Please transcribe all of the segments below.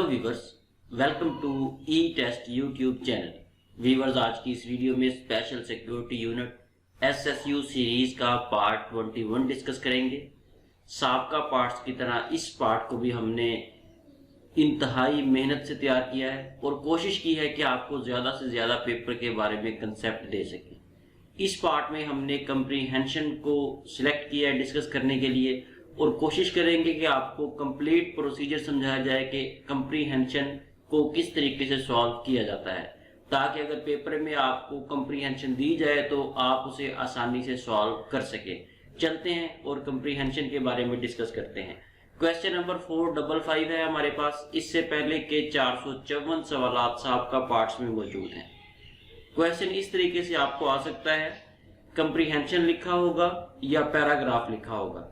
Hello viewers, welcome to E test YouTube channel. Viewers, आज की इस वीडियो में special security unit SSU series का पार्ट 21 डिस्कस करेंगे। साबका पार्ट्स की तरह इस पार्ट को भी हमने इंतहाई मेहनत से तैयार किया है और कोशिश की है कि आपको ज़्यादा से ज़्यादा पेपर के बारे में कंसेप्ट दे सकें। इस पार्ट में हमने कंप्रीहेंशन को सिलेक्ट किया है डिस्कस करने के लिए और कोशिश करेंगे कि आपको कंप्लीट प्रोसीजर समझाया जाए कि कंप्रीहेंशन को किस तरीके से सॉल्व किया जाता है, ताकि अगर पेपर में आपको कंप्रीहेंशन दी जाए तो आप उसे आसानी से सॉल्व कर सके। चलते हैं और कंप्रीहेंशन के बारे में डिस्कस करते हैं। क्वेश्चन नंबर 455 है हमारे पास। इससे पहले के 454 सवाल साहब का पार्ट्स में मौजूद हैं। क्वेश्चन इस तरीके से आपको आ सकता है, कंप्रीहेंशन लिखा होगा या पैराग्राफ लिखा होगा,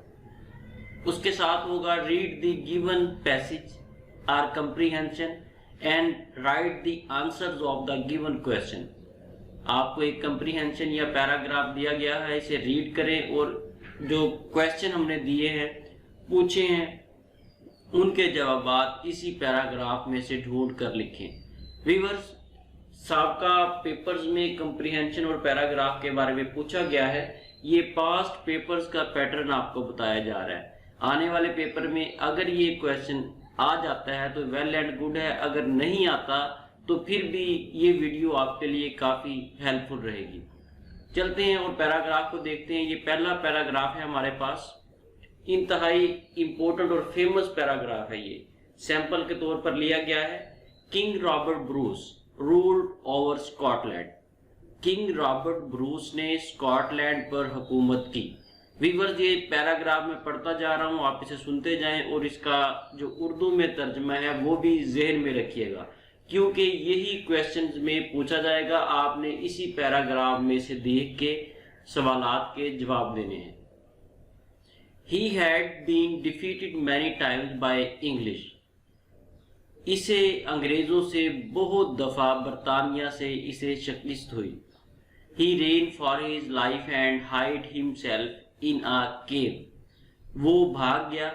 उसके साथ होगा read the given passage or comprehension and write the answers of the given question. आपको एक कंप्रीहेंशन या पैराग्राफ दिया गया है, इसे रीड करें और जो क्वेश्चन हमने दिए हैं पूछे हैं उनके जवाब इसी पैराग्राफ में से ढूंढ कर लिखें। व्यूअर्स, साबका पेपर्स में कंप्रीहेंशन और पैराग्राफ के बारे में पूछा गया है। ये पास्ट पेपर्स का पैटर्न आपको बताया जा रहा है। आने वाले पेपर में अगर ये क्वेश्चन आ जाता है तो वेल एंड गुड है, अगर नहीं आता तो फिर भी ये वीडियो आपके लिए काफ़ी हेल्पफुल रहेगी। चलते हैं और पैराग्राफ को देखते हैं। ये पहला पैराग्राफ है हमारे पास, इंतहाई इम्पोर्टेंट और फेमस पैराग्राफ है। ये सैंपल के तौर पर लिया गया है। King Robert Bruce ruled over Scotland. King Robert Bruce ने स्कॉटलैंड पर हुकूमत की। व्यूअर्स, ये पैराग्राफ में पढ़ता जा रहा हूँ, आप इसे सुनते जाएं और इसका जो उर्दू में तर्जमा है वो भी जहन में रखिएगा, क्योंकि यही क्वेश्चंस में पूछा जाएगा। आपने इसी पैराग्राफ में से देख के सवालात के जवाब देने हैं। He had been defeated many times by English. इसे अंग्रेजों से बहुत दफा बरतानिया से इसे शिकस्त हुई। He ran for his life and hid himself in a cave. वो भाग गया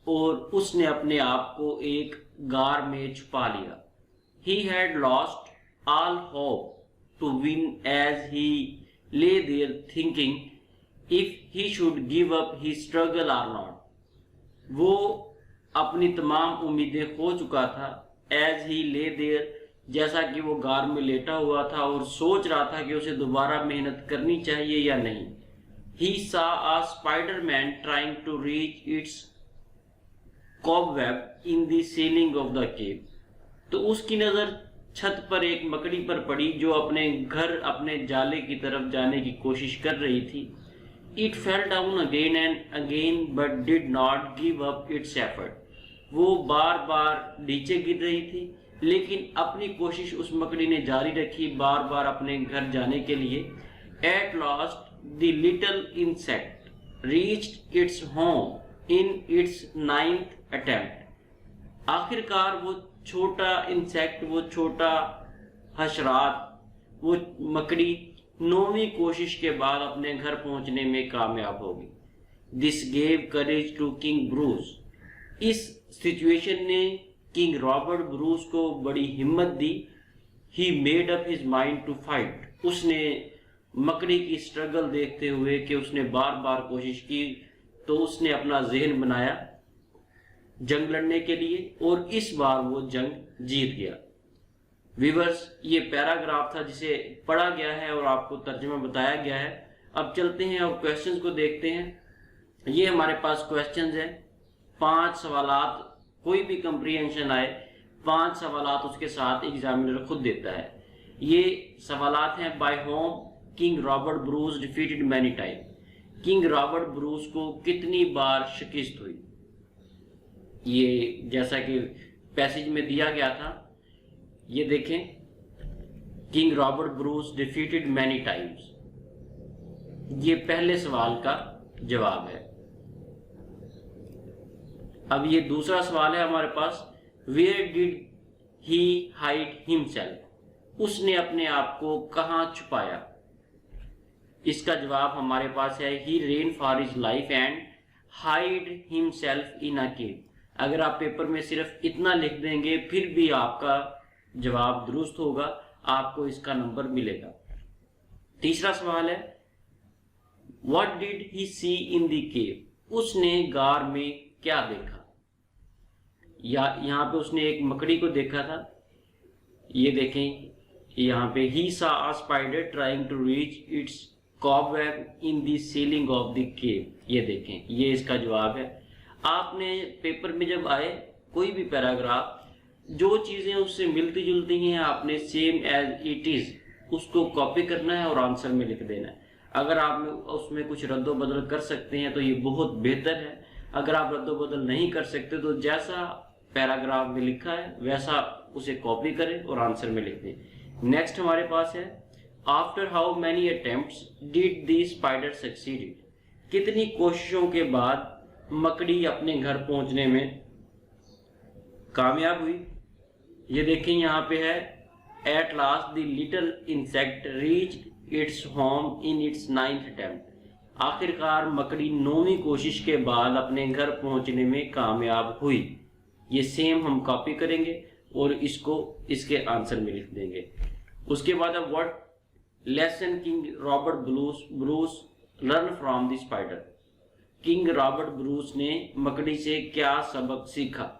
और उसने अपने आप को एक गार में छुपा लिया। He had lost all hope to win as he lay there thinking if he should give up his struggle or not. वो अपनी तमाम उम्मीदें खो चुका था। As he lay there, जैसा कि वो गार में लेटा हुआ था और सोच रहा था कि उसे दोबारा मेहनत करनी चाहिए या नहीं। He saw a Spider-Man trying to reach its cobweb in the ceiling of the cave. तो उसकी नज़र छत पर एक मकड़ी पर पड़ी जो अपने घर, अपने जाले की तरफ जाने की कोशिश कर रही थी। It fell down again and again but did not give up its effort. वो बार बार नीचे गिर रही थी लेकिन अपनी कोशिश उस मकड़ी ने जारी रखी, बार बार अपने घर जाने के लिए। At last the little insect reached its home in its 9th attempt. आखिरकार वो छोटा इंसेक्ट, वो छोटा हशरात, वो मकड़ी 9वीं कोशिश के बाद अपने घर पहुंचने में कामयाब होगी। This gave courage to King Bruce. इस सिचुएशन ने किंग रॉबर्ट ब्रूस को बड़ी हिम्मत दी। He made up his mind to fight. उसने मकड़ी की स्ट्रगल देखते हुए कि उसने बार बार कोशिश की, तो उसने अपना जहन बनाया जंग लड़ने के लिए और इस बार वो जंग जीत गया। व्यूअर्स, ये पैराग्राफ था जिसे पढ़ा गया है और आपको तर्जुमा बताया गया है। अब चलते हैं और क्वेश्चंस को देखते हैं। ये हमारे पास क्वेश्चंस हैं, 5 सवालात। कोई भी कंप्रीहेंशन आए 5 सवालात उसके साथ एग्जामिनर खुद देता है। ये सवालात हैं, by whom King Robert Bruce defeated many time. King Robert Bruce को कितनी बार शिकस्त हुई, ये जैसा कि पैसेज में दिया गया था। ये देखें, king Robert Bruce defeated many times, ये पहले सवाल का जवाब है। अब ये दूसरा सवाल है हमारे पास, where did he hide himself. उसने अपने आप को कहाँ छुपाया। इसका जवाब हमारे पास है, he ran for his life and hide himself in a cave. अगर आप पेपर में सिर्फ इतना लिख देंगे फिर भी आपका जवाब दुरुस्त होगा, आपको इसका नंबर मिलेगा। तीसरा सवाल है what did he see in the cave, उसने गार में क्या देखा। या यहाँ पे उसने एक मकड़ी को देखा था, ये देखें यहाँ पे he saw a spider trying to reach its cobweb in the ceiling of the cave, ये देखें ये इसका जवाब है। आपने पेपर में जब आए कोई भी पैराग्राफ जो चीजें उससे मिलती जुलती हैं आपने सेम एज इट इज उसको कॉपी करना है और आंसर में लिख देना है। अगर आप उसमें कुछ रद्दो बदल कर सकते हैं तो ये बहुत बेहतर है। अगर आप रद्दो बदल नहीं कर सकते तो जैसा पैराग्राफ में लिखा है वैसा उसे कॉपी करें और आंसर में लिख दें। नेक्स्ट हमारे पास है after how many attempts did the spider succeed, कितनी कोशिशों के बाद मकड़ी अपने घर पहुंचने में कामयाब हुई। ये देखें यहाँ पे है at last the little insect reach its home in its 9th attempt, आखिरकार मकड़ी 9वीं कोशिश के बाद अपने घर पहुंचने में कामयाब हुई। ये सेम हम कॉपी करेंगे और इसको इसके आंसर में लिख देंगे। उसके बाद अब what lesson king Robert Bruce learn from the spider, king Robert Bruce ने मकड़ी से क्या सबक सीखा।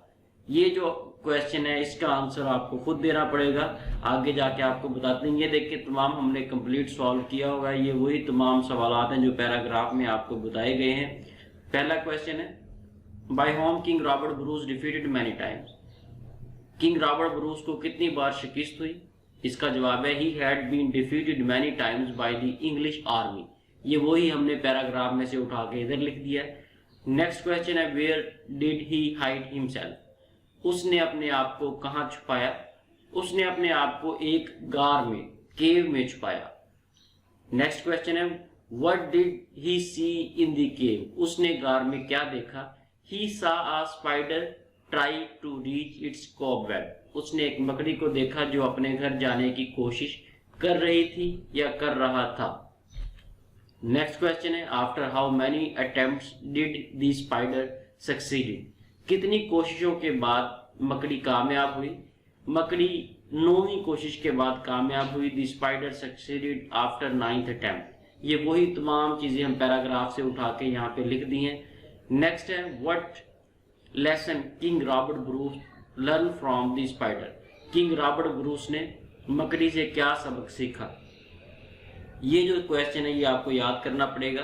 ये जो क्वेश्चन है इसका आंसर आपको खुद देना पड़ेगा, आगे जाके आपको बताते हैं। ये देख के तमाम हमने कंप्लीट सॉल्व किया होगा, ये वही तमाम सवाल हैं जो पैराग्राफ में आपको बताए गए हैं। पहला क्वेश्चन है by whom King Robert Bruce defeated many times, King Robert Bruce को कितनी बार शिकस्त हुई। इसका जवाब है he had been defeated many times by the English army, ये वही हमने पैराग्राफ में से उठा के इधर लिख दिया है। नेक्स्ट क्वेश्चन है where did he hide himself, उसने अपने आप को कहाँ छुपाया। उसने अपने आप को एक गार में केव में छुपाया। नेक्स्ट क्वेश्चन है what did he see in the cave, उसने गार में क्या देखा। He saw a spider try to reach its cobweb, उसने एक मकड़ी को देखा जो अपने घर जाने की कोशिश कर रही थी या कर रहा था। नेक्स्ट क्वेश्चन है after how many attempts did the spider succeed, कितनी कोशिशों के बाद मकड़ी कामयाब हुई। मकड़ी 9वीं कोशिश के बाद कामयाब हुई। The spider succeeded after 9th attempt, ये वही तमाम चीजें हम पैराग्राफ से उठा के यहाँ पे लिख दी हैं। नेक्स्ट है what lesson king Robert Bruce learn from the spider, king Robert Bruce ने मकड़ी से क्या सबक सीखा। ये जो क्वेश्चन है ये आपको याद करना पड़ेगा।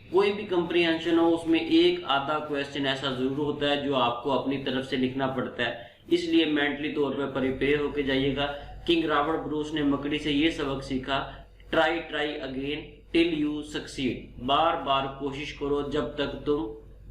कोई भी कंप्रीहेंशन हो उसमें एक आधा क्वेश्चन ऐसा जरूर होता है जो आपको अपनी तरफ से लिखना पड़ता है, इसलिए मेंटली तौर पर प्रिपेयर होकर जाइएगा। किंग रॉबर्ट ब्रूस ने मकड़ी से ये सबक सीखा try again till you succeed, बार बार कोशिश करो जब तक तुम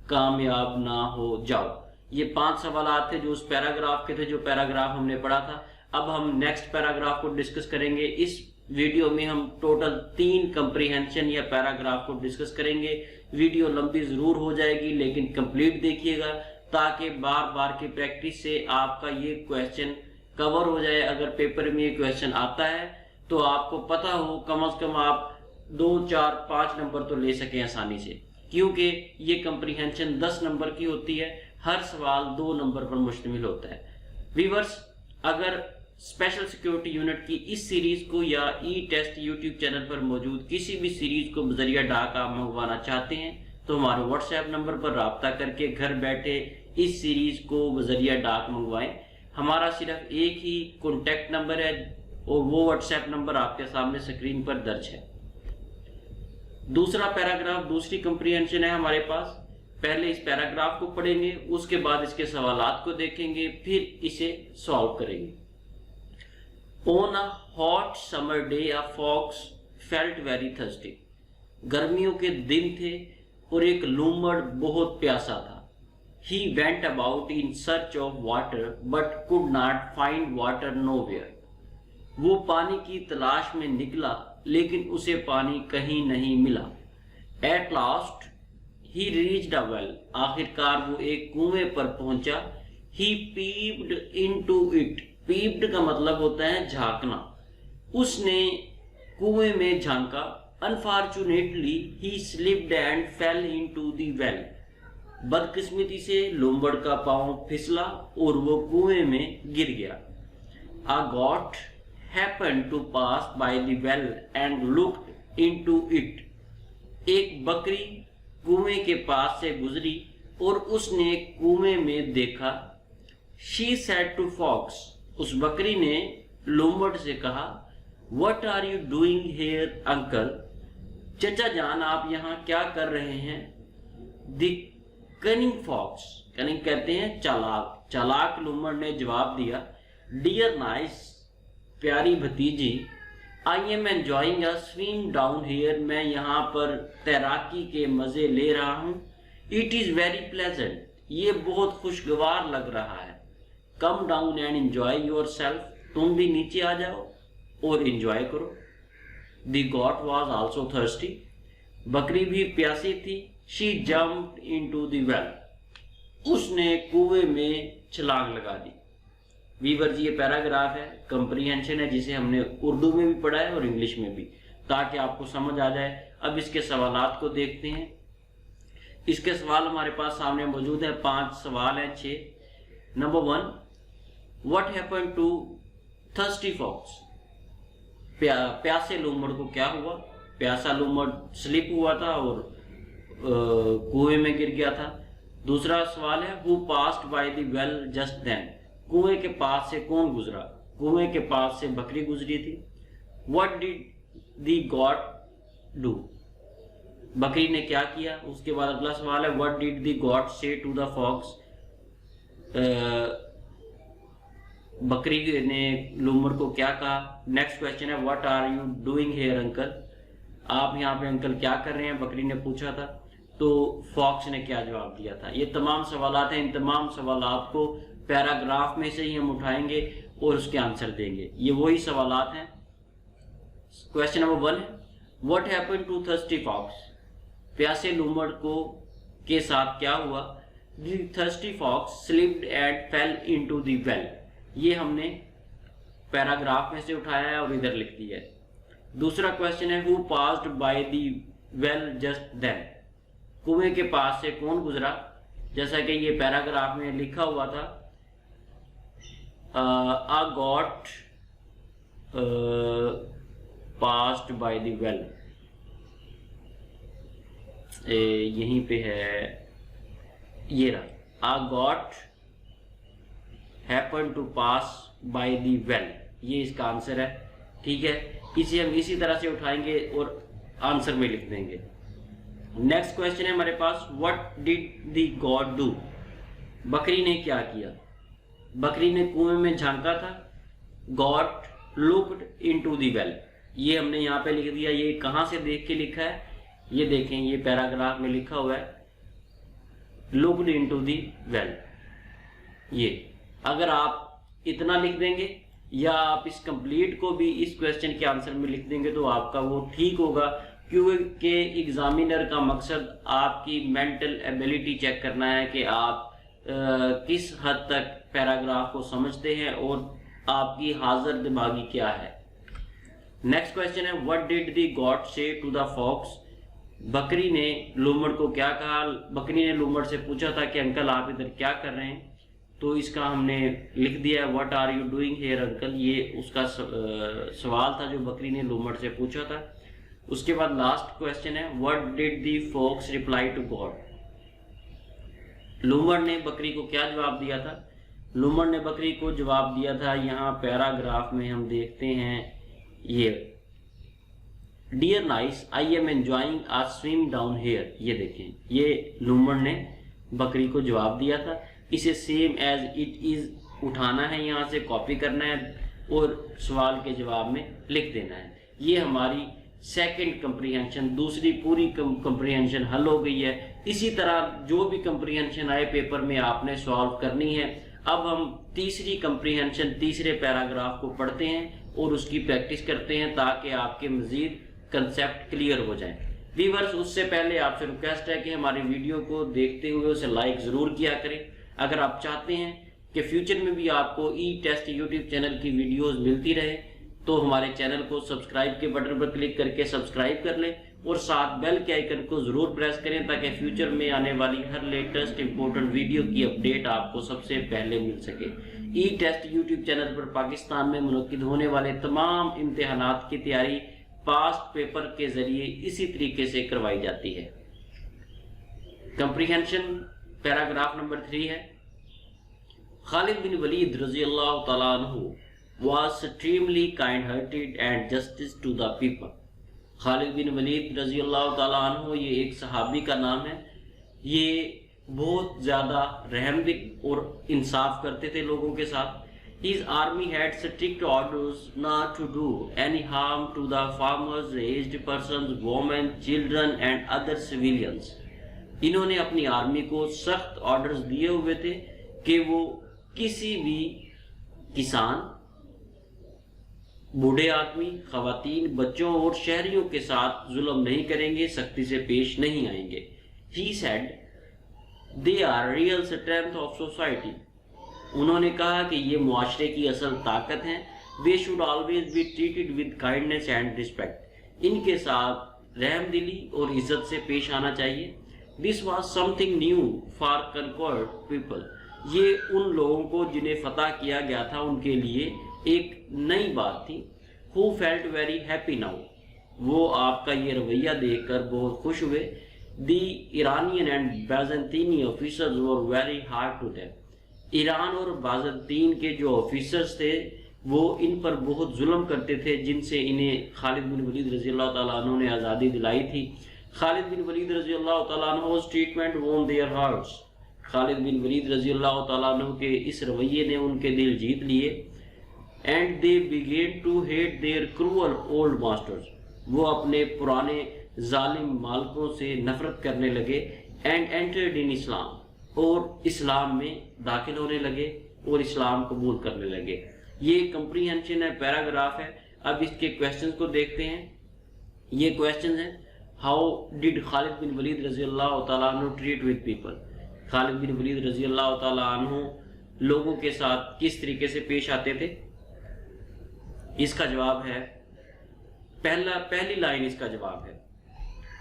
कामयाब ना हो जाओ। ये 5 सवाल थे जो उस पैराग्राफ के थे जो पैराग्राफ हमने पढ़ा था। अब हम नेक्स्ट पैराग्राफ को डिस्कस करेंगे। इस वीडियो में हम टोटल 3 कंप्रीहेंशन या पैराग्राफ को डिस्कस करेंगे। वीडियो लंबी जरूर हो जाएगी लेकिन कंप्लीट देखिएगा ताकि बार बार की प्रैक्टिस से आपका ये क्वेश्चन कवर हो जाए। अगर पेपर में ये क्वेश्चन आता है तो आपको पता हो कम से कम आप 2, 4, 5 नंबर तो ले सकें आसानी से, क्योंकि ये कंप्रीहेंशन 10 नंबर की होती है, हर सवाल 2 नंबर पर मुश्तमिल होता है। व्यूअर्स, अगर स्पेशल सिक्योरिटी यूनिट की इस सीरीज को या ई टेस्ट यूट्यूब चैनल पर मौजूद किसी भी सीरीज को बजरिया डाक आप मंगवाना चाहते हैं तो हमारे व्हाट्सएप नंबर पर राब्ता करके घर बैठे इस सीरीज को बजरिया डाक मंगवाएं। हमारा सिर्फ एक ही कॉन्टैक्ट नंबर है और वो व्हाट्सएप नंबर आपके सामने स्क्रीन पर दर्ज है। दूसरा पैराग्राफ, दूसरी कंप्रीहेंशन है हमारे पास। पहले इस पैराग्राफ को पढ़ेंगे, उसके बाद इसके सवालात को देखेंगे, फिर इसे सॉल्व करेंगे। On a hot summer day, a fox felt very thirsty. गर्मियों के दिन थे और एक लूमड़ बहुत प्यासा था। He went about in search of water, but could not find water nowhere. वो पानी की तलाश में निकला लेकिन उसे पानी कहीं नहीं मिला। At last, he reached a well. आखिरकार वो एक कुएं पर पहुंचा। He peeped into it. Peeped का मतलब होता है झांकना। उसने कुएं में झांका। Unfortunately he slipped and fell into the well. बदकिस्मती से लोमड़ का पांव फिसला और वो कुएं में गिर गया। A goat happened to pass by the well and looked into it. एक बकरी कुएं के पास से गुजरी और उसने कुएं में देखा। She said to fox, उस बकरी ने लोमड़ से कहा, What are you doing here, uncle? चचा जान आप यहाँ क्या कर रहे हैं? The cunning fox, cunning कहते हैं चालाक, चालाक लोमड़ ने जवाब दिया, Dear nice, प्यारी भतीजी, I am enjoying a swim down here. मैं यहाँ पर तैराकी के मजे ले रहा हूँ। It is very pleasant. ये बहुत खुशगवार लग रहा है। Come down and enjoy yourself. तुम भी नीचे आ जाओ और enjoy करो। The goat was also thirsty. बकरी भी प्यासी थी। She jumped into the well. उसने कुएं में छलांग लगा दी। वीवर जी ये पैराग्राफ है, कंप्रीहेंशन है, जिसे हमने उर्दू में भी पढ़ा है और इंग्लिश में भी, ताकि आपको समझ आ जाए। अब इसके सवालात को देखते हैं। इसके सवाल हमारे पास सामने मौजूद है, 5 सवाल हैं, 6। Number 1, what happened to thirsty fox? प्यासे लोमड़ को क्या हुआ? प्यासा लोमड़ स्लिप हुआ था और कुएं में गिर गया था। दूसरा सवाल है, who passed by the well just then? कुएं के पास से कौन गुजरा? कुएं के पास से बकरी गुजरी थी। What did the goat do? बकरी ने क्या किया? उसके बाद अगला सवाल है, What did the goat say to the fox? बकरी ने लोमड़ को क्या कहा? नेक्स्ट क्वेश्चन है, What are you doing here, uncle? आप यहाँ पे अंकल क्या कर रहे हैं? बकरी ने पूछा था। तो फॉक्स ने क्या जवाब दिया था? ये तमाम सवालात हैं। इन तमाम सवालात को पैराग्राफ में से ही हम उठाएंगे और उसके आंसर देंगे। ये वही सवालात हैं। क्वेश्चन नंबर 1 है, what happened to thirsty fox? प्यासे लोमड़ को के साथ क्या हुआ? The thirsty fox slipped and fell into the well. ये हमने पैराग्राफ में से उठाया है और इधर लिख दिया है। दूसरा क्वेश्चन है, who passed by the well just then? कुएं के पास से कौन गुजरा? जैसा कि ये पैराग्राफ में लिखा हुआ था, a goat passed by the well। यहीं पे है, ये रहा, a goat happened to pass by the well। ये इसका आंसर है। ठीक है, इसे हम इसी तरह से उठाएंगे और आंसर में लिख देंगे। नेक्स्ट क्वेश्चन है हमारे पास, what did the goat do? बकरी ने क्या किया? बकरी ने कुएं में झांका था। Got looked into the well, ये हमने यहाँ पे लिख दिया। ये कहाँ से देख के लिखा है? ये देखें, ये पैराग्राफ में लिखा हुआ है, लुक्ड इनटू द वेल। ये अगर आप इतना लिख देंगे या आप इस कंप्लीट को भी इस क्वेश्चन के आंसर में लिख देंगे तो आपका वो ठीक होगा, क्योंकि एग्जामिनर का मकसद आपकी मेंटल एबिलिटी चेक करना है कि आप किस हद तक पैराग्राफ को समझते हैं और आपकी हाजिर दिमागी क्या है। नेक्स्ट क्वेश्चन है, व्हाट डिड द गॉट से टू द फॉक्स? बकरी ने लोमड़ को क्या कहा? बकरी ने लोमड़ से पूछा था कि अंकल आप इधर क्या कर रहे हैं? तो इसका हमने लिख दिया है, what are you doing here uncle. ये उसका सवाल था जो बकरी ने लोमड़ से पूछा था। उसके बाद लास्ट क्वेश्चन है, what did the fox reply to goat? लोमड़ ने बकरी को क्या जवाब दिया था? लोमड़ ने बकरी को जवाब दिया था, यहाँ पैराग्राफ में हम देखते हैं, ये dear niece I am enjoying a swim down here. ये देखें, ये लोमड़ ने बकरी को जवाब दिया था। इसे सेम एज इट इज उठाना है, यहाँ से कॉपी करना है और सवाल के जवाब में लिख देना है। ये हमारी सेकंड कंप्रीहेंशन, दूसरी पूरी कंप्रीहेंशन हल हो गई है। इसी तरह जो भी कंप्रीहेंशन आए पेपर में आपने सॉल्व करनी है। अब हम तीसरी कंप्रीहेंशन, तीसरे पैराग्राफ को पढ़ते हैं और उसकी प्रैक्टिस करते हैं ताकि आपके मजीद कंसेप्ट क्लियर हो जाएं। व्यूअर्स, उससे पहले आपसे रिक्वेस्ट है कि हमारी वीडियो को देखते हुए उसे लाइक ज़रूर किया करें। अगर आप चाहते हैं कि फ्यूचर में भी आपको ई टेस्ट यूट्यूब चैनल की वीडियोस मिलती रहे तो हमारे चैनल को सब्सक्राइब के बटन पर क्लिक करके सब्सक्राइब कर लें और साथ बेल के आइकन को ज़रूर प्रेस करें ताकि फ्यूचर में आने वाली हर लेटेस्ट इंपॉर्टेंट वीडियो की अपडेट आपको सबसे पहले मिल सके। ई टेस्ट यूट्यूब चैनल पर पाकिस्तान में मुनक्किद होने वाले तमाम इम्तिहानात की तैयारी पास्ट पेपर के जरिए इसी तरीके से करवाई जाती है। कंप्रीहेंशन पैराग्राफ नंबर 3 है, खालिद बिन वलीद रज़ी अल्लाह तआला अन्हु was extremely kind-hearted and justice to the people। Khalid bin Walid रज़ी अल्लाह तआला अन्हु ये एक सहाबी का नाम है। ये बहुत ज़्यादा रहमदिल और इंसाफ करते थे लोगों के साथ। His army had strict orders not to do any harm to the farmers, aged persons, women, children and other civilians। इन्होंने अपनी आर्मी को सख्त ऑर्डर्स दिए हुए थे कि वो किसी भी किसान, बूढ़े आदमी, खवातीन, बच्चों और शहरियों के साथ जुल्म नहीं करेंगे, सख्ती से पेश नहीं आएंगे। He said, they are real strength of society। उन्होंने कहा कि ये मुआशरे की असल ताकत हैं। They should always be treated with kindness and respect। इनके साथ रहमदिली और इज्जत से पेश आना चाहिए। This was something new for conquered people। ये उन लोगों को जिन्हें फतह किया गया था उनके लिए एक नई बात थी। Who felt very happy now। वो आपका ये रवैया देखकर बहुत खुश हुए। The Iranian and Byzantine officers were very hard to them। Iran और बाज़ंतीन के जो ऑफिसर्स थे वो इन पर बहुत जुल्म करते थे, जिनसे इन्हें खालिद बिन वलीद रज़ी अल्लाह तआला अन्हु ने आज़ादी दिलाई थी। खालिद बिन वलीद रज़ी अल्लाह तआला अन्हु's treatment won their hearts। Khalid bin Walid रज़ी अल्लाह तआला अन्हु के इस रवैये ने उनके दिल जीत लिए। And they began to hate their cruel old masters। वो अपने पुराने जालिम मालिकों से नफरत करने लगे। And entered in Islam। और इस्लाम में दाखिल होने लगे और इस्लाम कबूल करने लगे। ये कंप्रीहेंशन है, पैराग्राफ है। अब इसके क्वेश्चंस को देखते हैं। ये क्वेश्चन है, how did Khalid bin Walid रज़ी अल्लाह तआला अन्हु treat with people. Khalid bin Walid रज़ी अल्लाह तआला अन्हु लोगों के साथ किस तरीके से पेश आते थे। इसका जवाब है, पहली लाइन इसका जवाब है,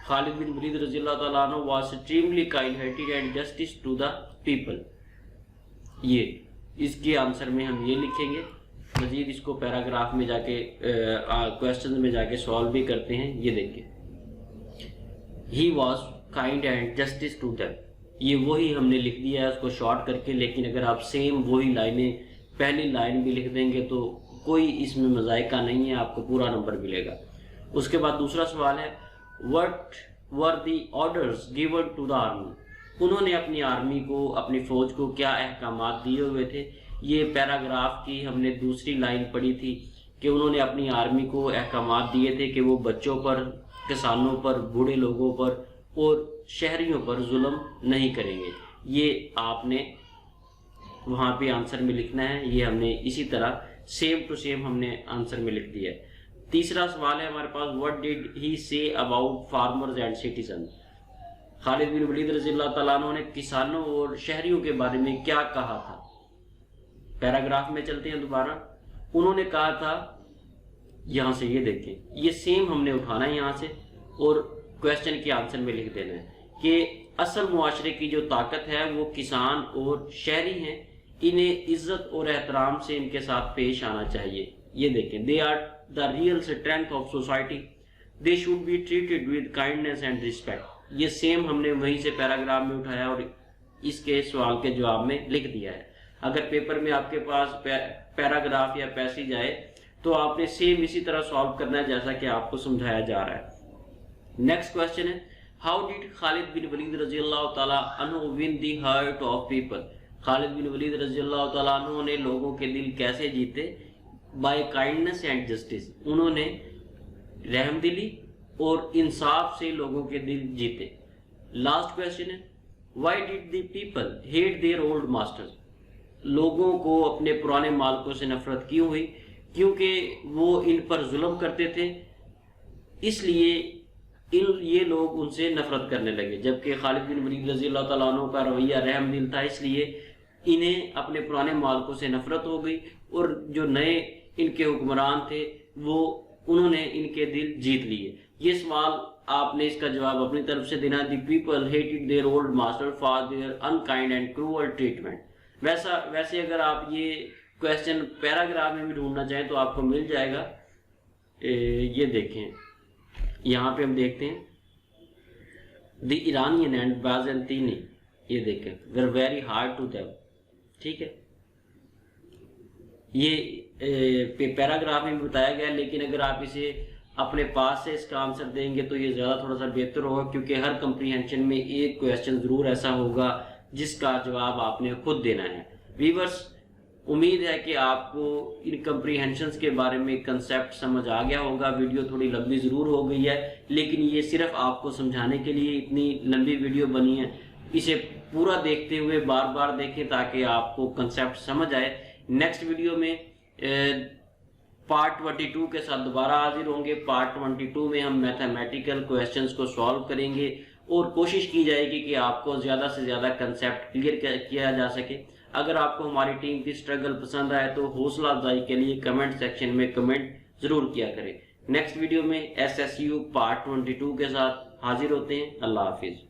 खालिद बिन वलीद रज़ी अल्लाह तआला अन्हु was extremely kind hearted and justice to the people. ये इसके आंसर में हम ये लिखेंगे। मजीद इसको पैराग्राफ में जाके क्वेश्चन में जाके सॉल्व भी करते हैं। ये देखिए, he was kind and justice to them. ये वही हमने लिख दिया है उसको शॉर्ट करके, लेकिन अगर आप सेम वही लाइनें पहली लाइन भी लिख देंगे तो कोई इसमें मज़ायका नहीं है, आपको पूरा नंबर मिलेगा। उसके बाद दूसरा सवाल है, what were the orders given to the army. उन्होंने अपनी आर्मी को, अपनी फौज को क्या अहकामात दिए हुए थे। ये पैराग्राफ की हमने दूसरी लाइन पढ़ी थी कि उन्होंने अपनी आर्मी को अहकामात दिए थे कि वो बच्चों पर, किसानों पर, बूढ़े लोगों पर और शहरियों पर जुल्म नहीं करेंगे। ये आपने वहाँ पे आंसर में लिखना है। ये हमने इसी तरह सेम टू सेम हमने आंसर में लिख दिया है। तीसरा सवाल है हमारे पास, what did he say about farmers and citizen. Khalid bin Walid रज़ी अल्लाह तआला अन्हु ने किसानों और शहरियों के बारे में क्या कहा था। पैराग्राफ में चलते हैं दोबारा। उन्होंने कहा था, यहाँ से ये देखें, ये सेम हमने उठाना है यहाँ से और क्वेश्चन के आंसर में लिख देना है कि असल मुआशरे की जो ताकत है वो किसान और शहरी हैं। इन्हें इज्जत और एहतराम से इनके साथ पेश आना चाहिए। ये देखें, they are the real strength of society. They should be treated with kindness and respect. ये सेम हमने वहीं से पैराग्राफ में उठाया और इसके सवाल के जवाब में लिख दिया है। अगर पेपर में आपके पास पैराग्राफ या पैसेज आए तो आपने सेम इसी तरह सॉल्व करना है जैसा कि आपको समझाया जा रहा है। नेक्स्ट क्वेश्चन है, how did Khalid bin Walid रज़ी अल्लाह तआला अन्हु win the heart of people. Khalid bin Walid रज़ी अल्लाह तआला अन्हु ने लोगों के दिल कैसे जीते। By kindness and justice. उन्होंने रहमदिली और इंसाफ से लोगों के दिल जीते। लास्ट क्वेश्चन है, why did the people hate their old masters. लोगों को अपने पुराने मालिकों से नफरत क्यों हुई। क्योंकि वो इन पर जुल्म करते थे, इसलिए ये लोग उनसे नफरत करने लगे। जबकि खालिद बिन वलीद रज़ी अल्लाह तआला अन्हु का रवैया रहमदिल था, इसलिए इन्हें अपने पुराने मालिकों से नफरत हो गई और जो नए इनके हुक्मरान थे वो उन्होंने इनके दिल जीत लिए। ये सवाल आपने इसका जवाब अपनी तरफ से देना। The people hated their old master for their unkind and cruel treatment. वैसे अगर आप ये क्वेश्चन पैराग्राफ में भी ढूंढना चाहें तो आपको मिल जाएगा। ये देखें, यहाँ पे हम देखते हैं द ईरानियन एंड बाज़ंतीनी, ये देखें they are very hard to them. ठीक है, ये पैराग्राफ में बताया गया, लेकिन अगर आप इसे अपने पास से इसका आंसर देंगे तो ये ज़्यादा थोड़ा सा बेहतर होगा, क्योंकि हर कंप्रीहेंशन में एक क्वेश्चन ज़रूर ऐसा होगा जिसका जवाब आपने खुद देना है। व्यूअर्स, उम्मीद है कि आपको इन कंप्रीहेंशंस के बारे में कंसेप्ट समझ आ गया होगा। वीडियो थोड़ी लंबी ज़रूर हो गई है, लेकिन ये सिर्फ आपको समझाने के लिए इतनी लंबी वीडियो बनी है। इसे पूरा देखते हुए बार बार देखें ताकि आपको कंसेप्ट समझ आए। नेक्स्ट वीडियो में पार्ट 22 के साथ दोबारा हाजिर होंगे। पार्ट 22 में हम मैथमेटिकल क्वेश्चंस को सॉल्व करेंगे और कोशिश की जाएगी कि आपको ज़्यादा से ज़्यादा कंसेप्ट क्लियर किया जा सके। अगर आपको हमारी टीम की स्ट्रगल पसंद आए तो हौसला अफजाई के लिए कमेंट सेक्शन में कमेंट ज़रूर किया करें। नेक्स्ट वीडियो में SSU पार्ट 22 के साथ हाजिर होते हैं। अल्लाह हाफिज़।